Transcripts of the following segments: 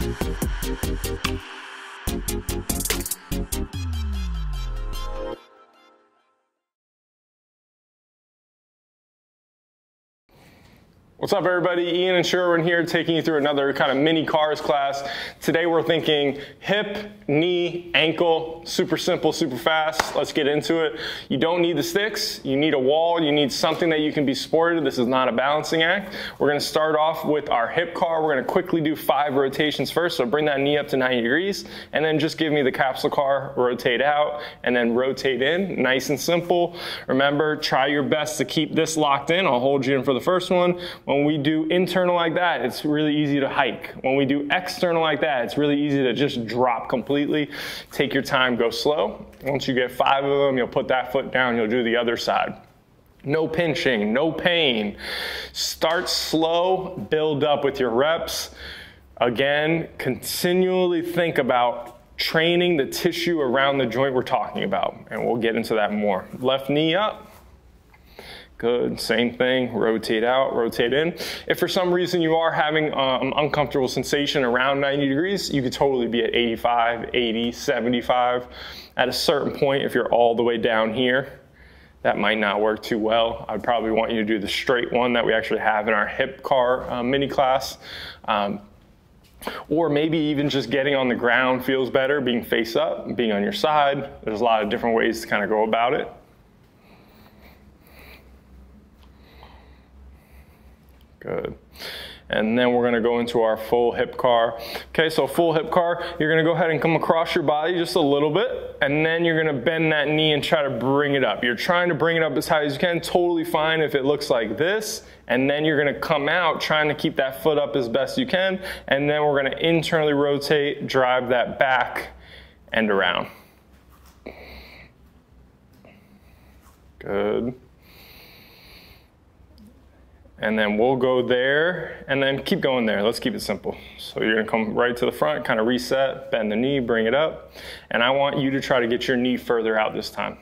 What's up everybody, Ian and Sherwin here taking you through another kind of mini cars class. Today we're thinking hip, knee, ankle, super simple, super fast. Let's get into it. You don't need the sticks, you need a wall, you need something that you can be supported. This is not a balancing act. We're gonna start off with our hip car. We're gonna quickly do 5 rotations first, so bring that knee up to 90 degrees, and then just give me the capsule car, rotate out, and then rotate in, nice and simple. Remember, try your best to keep this locked in. I'll hold you in for the first one. When we do internal like that, it's really easy to hike. When we do external like that, it's really easy to just drop completely. Take your time, go slow. Once you get 5 of them, you'll put that foot down, you'll do the other side. No pinching, no pain. Start slow, build up with your reps. Again, continually think about training the tissue around the joint we're talking about, and we'll get into that more. Left knee up. Good, same thing, rotate out, rotate in. If for some reason you are having uncomfortable sensation around 90 degrees, you could totally be at 85, 80, 75. At a certain point, if you're all the way down here, that might not work too well. I'd probably want you to do the straight one that we actually have in our hip car mini class. Or maybe even just getting on the ground feels better, being face up, being on your side. There's a lot of different ways to kind of go about it. Good. And then we're gonna go into our full hip car. Okay, so full hip car, you're gonna go ahead and come across your body just a little bit, and then you're gonna bend that knee and try to bring it up. You're trying to bring it up as high as you can, totally fine if it looks like this, and then you're gonna come out trying to keep that foot up as best you can, and then we're gonna internally rotate, drive that back and around. Good. And then we'll go there and then keep going there. Let's keep it simple. So you're gonna come right to the front, kind of reset, bend the knee, bring it up. And I want you to try to get your knee further out this time.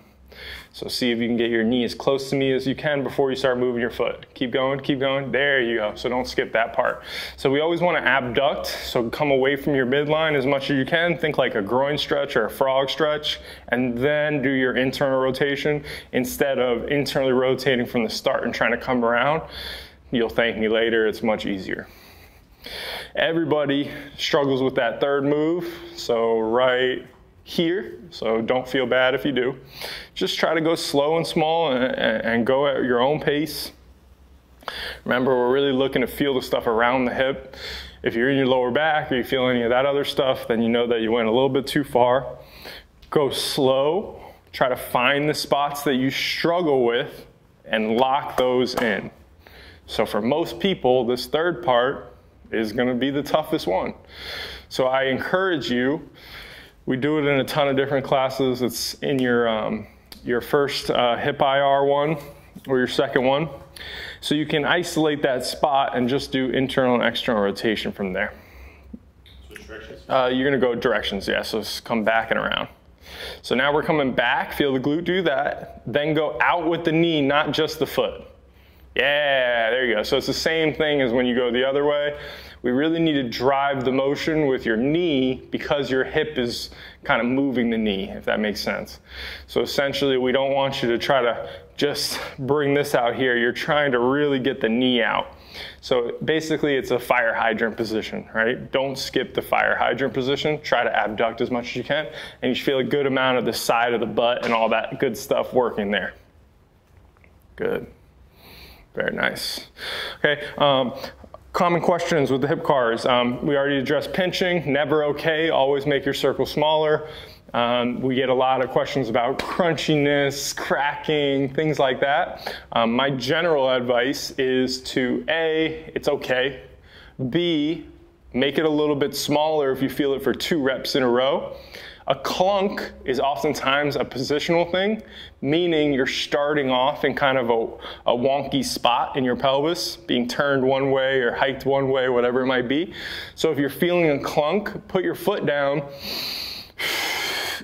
So see if you can get your knee as close to me as you can before you start moving your foot. Keep going, keep going. There you go. So don't skip that part. So we always want to abduct. So come away from your midline as much as you can. Think like a groin stretch or a frog stretch, and then do your internal rotation instead of internally rotating from the start and trying to come around. You'll thank me later. It's much easier. Everybody struggles with that third move. So right here, so don't feel bad if you do. Just try to go slow and small and go at your own pace. Remember, we're really looking to feel the stuff around the hip. If you're in your lower back or you feel any of that other stuff, then you know that you went a little bit too far. Go slow. Try to find the spots that you struggle with and lock those in. So for most people, this third part is going to be the toughest one. So I encourage you. We do it in a ton of different classes. It's in your first hip IR one or your second one. So you can isolate that spot and just do internal and external rotation from there. Switch directions? You're gonna go directions, yeah, so come back and around. So now we're coming back, feel the glute do that, then go out with the knee, not just the foot. Yeah, there you go. So it's the same thing as when you go the other way. We really need to drive the motion with your knee because your hip is kind of moving the knee, if that makes sense. So essentially, we don't want you to try to just bring this out here. You're trying to really get the knee out. So basically, it's a fire hydrant position, right? Don't skip the fire hydrant position. Try to abduct as much as you can, and you should feel a good amount of the side of the butt and all that good stuff working there. Good. Very nice. Okay, common questions with the hip cars. We already addressed pinching, never okay, always make your circle smaller. We get a lot of questions about crunchiness, cracking, things like that. My general advice is to A, it's okay. B, make it a little bit smaller if you feel it for 2 reps in a row. A clunk is oftentimes a positional thing, meaning you're starting off in kind of a wonky spot in your pelvis, being turned one way or hiked one way, whatever it might be. So if you're feeling a clunk, put your foot down,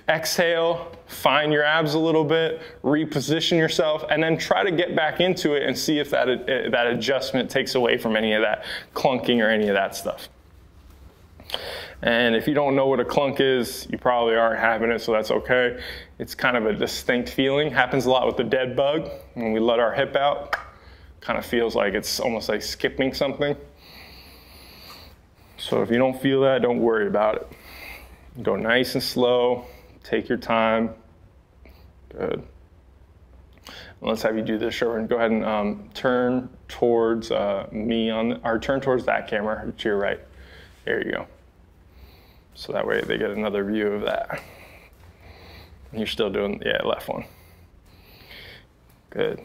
exhale, find your abs a little bit, reposition yourself, and then try to get back into it and see if that adjustment takes away from any of that clunking or any of that stuff. And if you don't know what a clunk is, you probably aren't having it, so that's okay. It's kind of a distinct feeling. Happens a lot with the dead bug. When we let our hip out, kind of feels like it's almost like skipping something. So if you don't feel that, don't worry about it. Go nice and slow, take your time. Good. Let's have you do this. Sure, we're gonna go ahead and turn towards me or turn towards that camera to your right. There you go. So that way they get another view of that. You're still doing, yeah, left one. Good.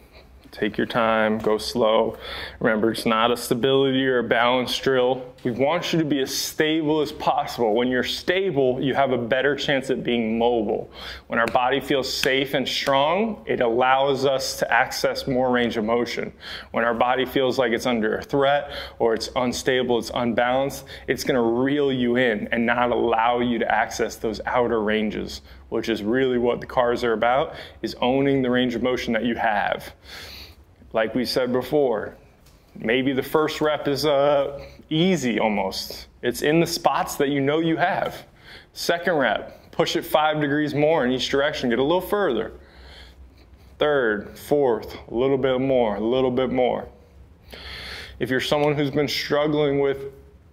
Take your time, go slow. Remember, it's not a stability or a balance drill. We want you to be as stable as possible. When you're stable, you have a better chance at being mobile. When our body feels safe and strong, it allows us to access more range of motion. When our body feels like it's under a threat or it's unstable, it's unbalanced, it's gonna reel you in and not allow you to access those outer ranges, which is really what the cars are about, is owning the range of motion that you have. Like we said before, maybe the first rep is easy almost. It's in the spots that you know you have. Second rep, push it 5 degrees more in each direction, get a little further. Third, fourth, a little bit more, a little bit more. If you're someone who's been struggling with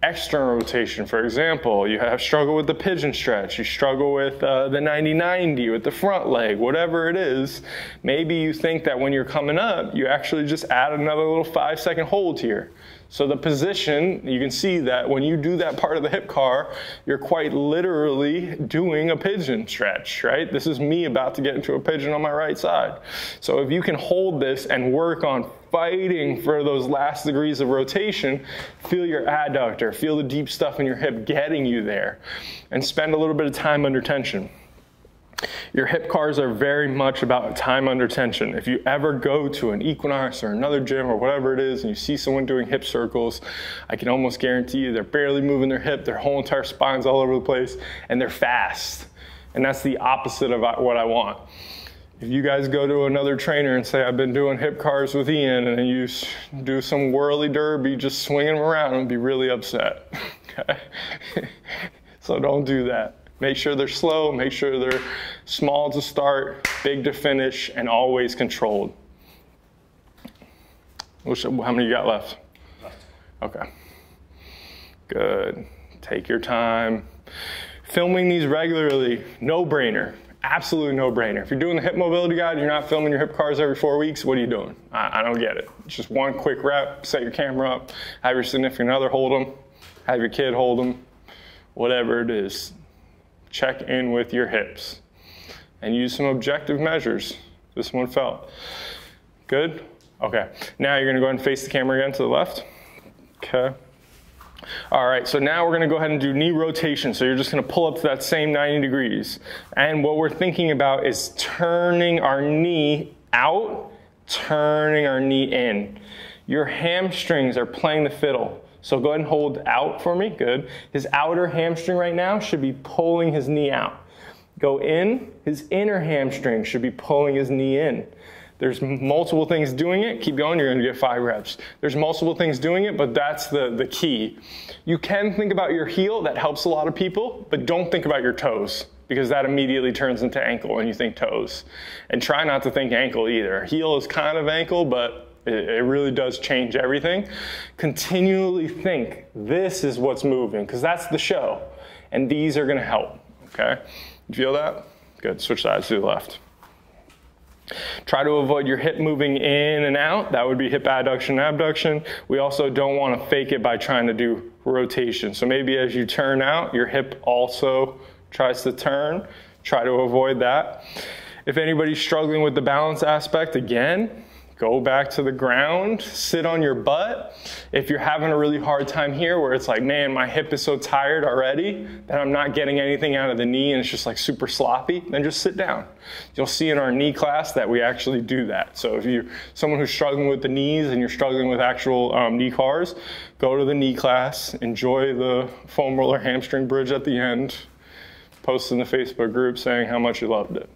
external rotation, for example, you have struggled with the pigeon stretch, you struggle with the 90-90 with the front leg, whatever it is, maybe you think that when you're coming up, you actually just add another little 5-second hold here. So the position, you can see that when you do that part of the hip car, you're quite literally doing a pigeon stretch, right? This is me about to get into a pigeon on my right side. So if you can hold this and work on fighting for those last degrees of rotation, feel your adductor, feel the deep stuff in your hip getting you there, and spend a little bit of time under tension. Your hip cars are very much about time under tension. If you ever go to an Equinox or another gym or whatever it is and you see someone doing hip circles, I can almost guarantee you they're barely moving their hip, their whole entire spine's all over the place, and they're fast. And that's the opposite of what I want. If you guys go to another trainer and say, I've been doing hip cars with Ian, and you do some whirly derby, just swinging them around, and be really upset. Okay? So don't do that. Make sure they're slow, make sure they're small to start, big to finish, and always controlled. How many you got left? Okay. Good. Take your time. Filming these regularly, no-brainer. Absolutely no-brainer. If you're doing the hip mobility guide, you're not filming your hip cars every 4 weeks, what are you doing? I don't get it. It's just one quick rep, set your camera up, have your significant other hold them, have your kid hold them, whatever it is. Check in with your hips and use some objective measures. This one felt good. Okay, now you're gonna go ahead and face the camera again to the left. Okay. All right, so now we're gonna go ahead and do knee rotation. So you're just gonna pull up to that same 90 degrees. And what we're thinking about is turning our knee out, turning our knee in. Your hamstrings are playing the fiddle. So go ahead and hold out for me, good. His outer hamstring right now should be pulling his knee out. Go in, his inner hamstring should be pulling his knee in. There's multiple things doing it. Keep going, you're gonna get 5 reps. There's multiple things doing it, but that's the key. You can think about your heel, that helps a lot of people, but don't think about your toes, because that immediately turns into ankle when you think toes. And try not to think ankle either. Heel is kind of ankle, but it really does change everything. Continually think, this is what's moving, because that's the show. And these are gonna help, okay? You feel that? Good, switch sides to the left. Try to avoid your hip moving in and out. That would be hip adduction, abduction. We also don't wanna fake it by trying to do rotation. So maybe as you turn out, your hip also tries to turn. Try to avoid that. If anybody's struggling with the balance aspect, again, go back to the ground, sit on your butt. If you're having a really hard time here where it's like, man, my hip is so tired already that I'm not getting anything out of the knee and it's just like super sloppy, then just sit down. You'll see in our knee class that we actually do that. So if you're someone who's struggling with the knees and you're struggling with actual knee cars, go to the knee class, enjoy the foam roller hamstring bridge at the end, post in the Facebook group saying how much you loved it.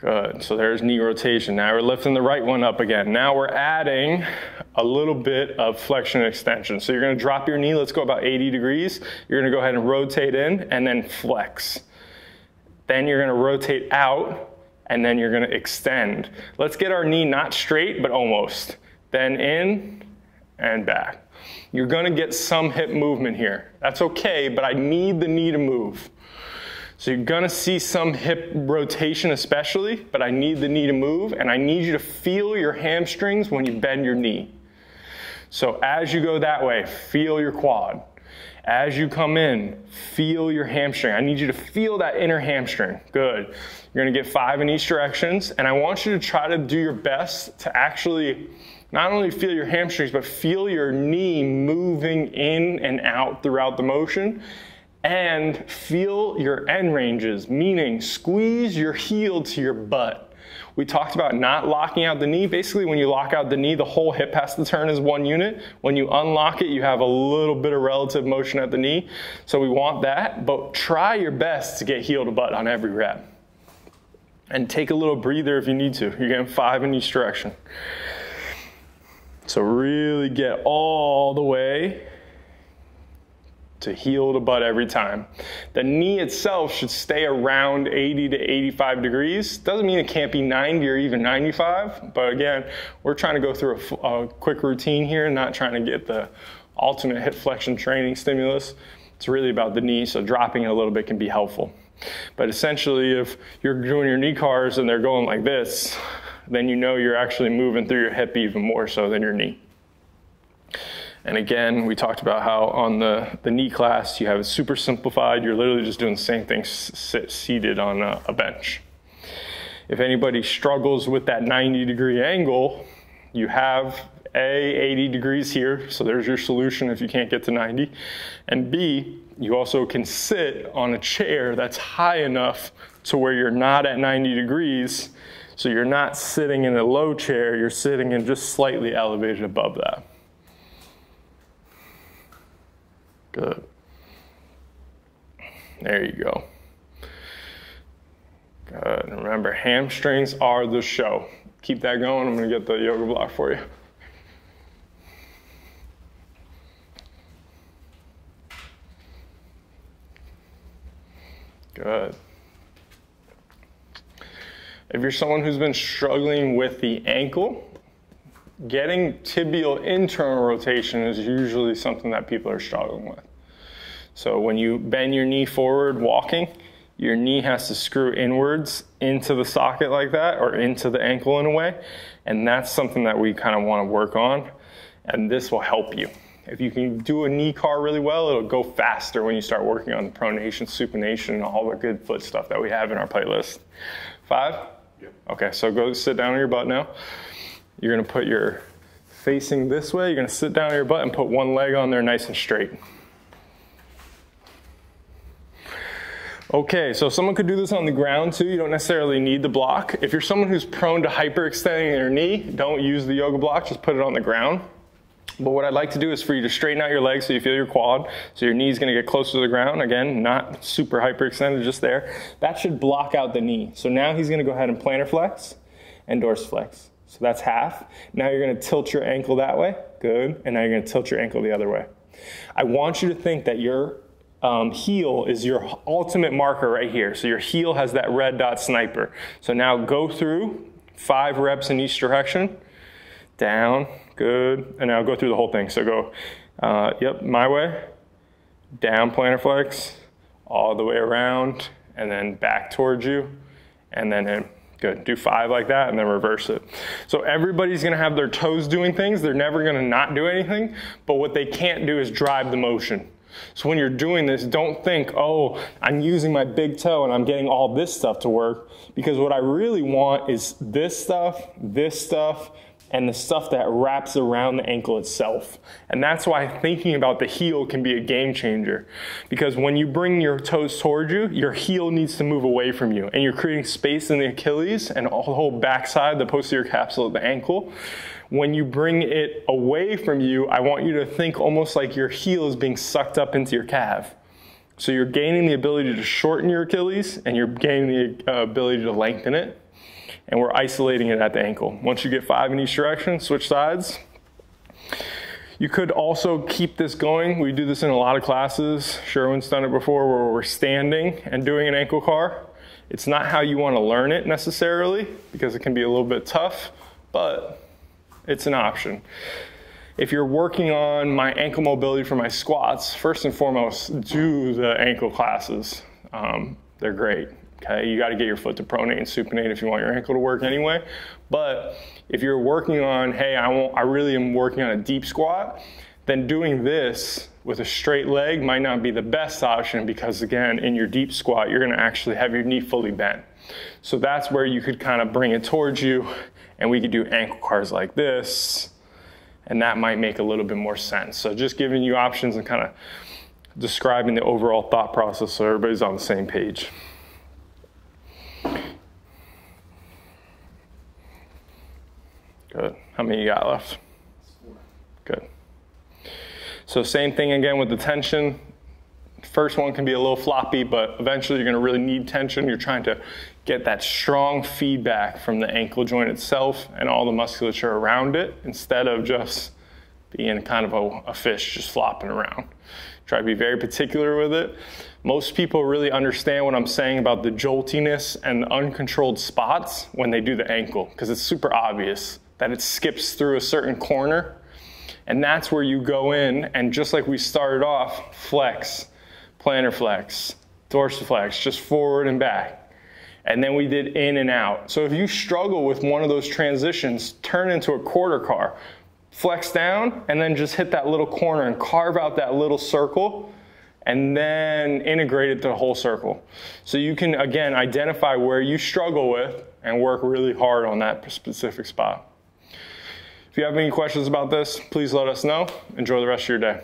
Good, so there's knee rotation. Now we're lifting the right one up again. Now we're adding a little bit of flexion and extension. So you're gonna drop your knee, let's go about 80 degrees. You're gonna go ahead and rotate in and then flex. Then you're gonna rotate out and then you're gonna extend. Let's get our knee not straight, but almost. Then in and back. You're gonna get some hip movement here. That's okay, but I need the knee to move. So you're gonna see some hip rotation especially, but I need the knee to move, and I need you to feel your hamstrings when you bend your knee. So as you go that way, feel your quad. As you come in, feel your hamstring. I need you to feel that inner hamstring. Good. You're gonna get 5 in each directions, and I want you to try to do your best to actually not only feel your hamstrings, but feel your knee moving in and out throughout the motion. And feel your end ranges, meaning squeeze your heel to your butt. We talked about not locking out the knee. Basically, when you lock out the knee, the whole hip has to turn as one unit. When you unlock it, you have a little bit of relative motion at the knee. So we want that, but try your best to get heel to butt on every rep. And take a little breather if you need to. You're getting 5 in each direction. So really get all the way to heel to butt every time. The knee itself should stay around 80 to 85 degrees. Doesn't mean it can't be 90 or even 95, but again, we're trying to go through a quick routine here, not trying to get the ultimate hip flexion training stimulus. It's really about the knee, so dropping it a little bit can be helpful. But essentially, if you're doing your knee cars and they're going like this, then you know you're actually moving through your hip even more so than your knee. And again, we talked about how on the knee class, you have it super simplified. You're literally just doing the same thing seated on a bench. If anybody struggles with that 90-degree angle, you have A, 80 degrees here. So there's your solution if you can't get to 90. And B, you also can sit on a chair that's high enough to where you're not at 90 degrees. So you're not sitting in a low chair, you're sitting in just slightly elevated above that. Good. There you go. Good. Remember, hamstrings are the show. Keep that going. I'm going to get the yoga block for you. Good. If you're someone who's been struggling with the ankle, getting tibial internal rotation is usually something that people are struggling with. So when you bend your knee forward walking, your knee has to screw inwards into the socket like that, or into the ankle in a way. And that's something that we kind of want to work on. And this will help you. If you can do a knee car really well, it'll go faster when you start working on the pronation, supination, and all the good foot stuff that we have in our playlist. 5? Yep. Okay, so go sit down on your butt now. You're gonna put your facing this way. You're gonna sit down on your butt and put one leg on there nice and straight. Okay, so someone could do this on the ground too. You don't necessarily need the block. If you're someone who's prone to hyperextending their knee, don't use the yoga block, just put it on the ground. But what I'd like to do is for you to straighten out your legs so you feel your quad. So your knee's gonna get closer to the ground. Again, not super hyperextended, just there. That should block out the knee. So now he's gonna go ahead and plantar flex and dorsiflex. So that's half. Now you're gonna tilt your ankle that way. Good. And now you're gonna tilt your ankle the other way. I want you to think that your heel is your ultimate marker right here. So your heel has that red dot sniper. So now go through 5 reps in each direction. Down, good. And now go through the whole thing. So go, yep, my way. Down plantar flex, all the way around, and then back towards you, and then in. Good, do 5 like that and then reverse it. So everybody's gonna have their toes doing things. They're never gonna not do anything, but what they can't do is drive the motion. So when you're doing this, don't think, oh, I'm using my big toe and I'm getting all this stuff to work, because what I really want is this stuff, and the stuff that wraps around the ankle itself. And that's why thinking about the heel can be a game changer. Because when you bring your toes towards you, your heel needs to move away from you. And you're creating space in the Achilles and the whole backside, the posterior capsule of the ankle. When you bring it away from you, I want you to think almost like your heel is being sucked up into your calf. So you're gaining the ability to shorten your Achilles and you're gaining the ability to lengthen it. and we're isolating it at the ankle. Once you get 5 in each direction, switch sides. You could also keep this going. We do this in a lot of classes. Sherwin's done it before, where we're standing and doing an ankle car. It's not how you want to learn it necessarily, because it can be a little bit tough, but it's an option. If you're working on my ankle mobility for my squats, first and foremost, do the ankle classes. They're great. Okay, you got to get your foot to pronate and supinate if you want your ankle to work anyway. But if you're working on, hey, I really am working on a deep squat, then doing this with a straight leg might not be the best option, because again, in your deep squat, you're going to actually have your knee fully bent. So that's where you could kind of bring it towards you, and we could do ankle cars like this, and that might make a little bit more sense. So just giving you options and kind of describing the overall thought process so everybody's on the same page. Good. How many you got left? 4. Good. So same thing again with the tension. First one can be a little floppy, but eventually you're going to really need tension. You're trying to get that strong feedback from the ankle joint itself and all the musculature around it, instead of just being kind of a fish just flopping around. Try to be very particular with it. Most people really understand what I'm saying about the joltiness and the uncontrolled spots when they do the ankle, because it's super obvious that it skips through a certain corner. And that's where you go in, and just like we started off, flex, plantar flex, dorsiflex, just forward and back. And then we did in and out. So if you struggle with one of those transitions, turn into a quarter car. Flex down, and then just hit that little corner and carve out that little circle, and then integrate it to the whole circle. So you can, again, identify where you struggle with and work really hard on that specific spot. If you have any questions about this, please let us know. Enjoy the rest of your day.